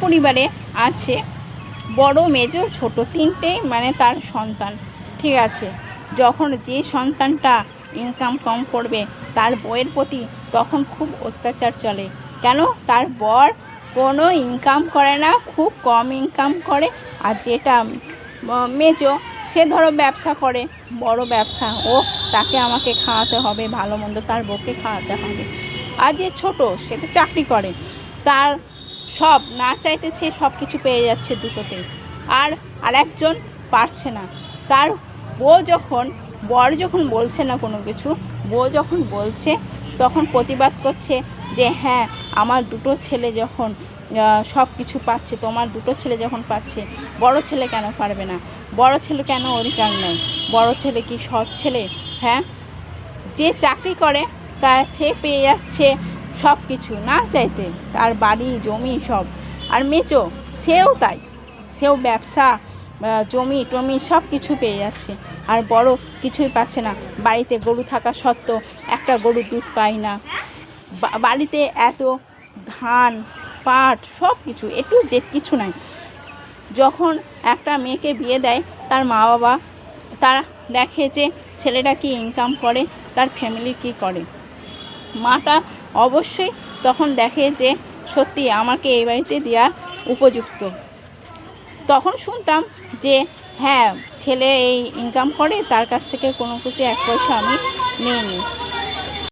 পরিবারে আছে বড় মেজো ছোট তিনটেই মানে তার সন্তান, ঠিক আছে। যখন যে সন্তানটা ইনকাম কম করবে তার বউয়ের প্রতি তখন খুব অত্যাচার চলে। কেন? তার বর কোনো ইনকাম করে না, খুব কম ইনকাম করে। আর যেটা মেজো সে ধরো ব্যবসা করে, বড় ব্যবসা, ও তাকে আমাকে খাওয়াতে হবে, ভালো মন্দ তার বউকে খাওয়াতে হবে। আর যে ছোট সে তো চাকরি করে, তার সব না চাইতে সে সব কিছু পেয়ে যাচ্ছে দুটোতে। আর একজন পারছে না, তার বর যখন বলছে না কোনো কিছু, বউ যখন বলছে তখন প্রতিবাদ করছে যে হ্যাঁ আমার দুটো ছেলে যখন সব কিছু পাচ্ছে, তোমার দুটো ছেলে যখন পাচ্ছে, বড় ছেলে কেন পারবে না? বড় ছেলে কেন অধিকার নেই? বড় ছেলে কি সৎ ছেলে? হ্যাঁ, যে চাকরি করে তা সে পেয়ে যাচ্ছে সব কিছু না চাইতে, তার বাড়ি জমি সব। আর মেজো সেও তাই, সেও ব্যবসা জমি টমি সব কিছু পেয়ে যাচ্ছে, আর বড় কিছুই পাচ্ছে না। বাড়িতে গরু থাকা সত্ত্বেও একটা গরু দুধ পায় না, বাড়িতে এত ধান পাট সব কিছু একটু যে কিছু নাই। যখন একটা মেয়েকে বিয়ে দেয় তার মা বাবা তারা দেখে যে ছেলেটা কি ইনকাম করে, তার ফ্যামিলি কি করে। মাটা অবশ্যই তখন দেখে যে সত্যি আমাকে এই বাড়িতে দেওয়া উপযুক্ত। তখন শুনতাম যে হ্যাঁ ছেলে এই ইনকাম করে, তার কাছ থেকে কোনো কিছু এক পয়সা আমি নিইনি।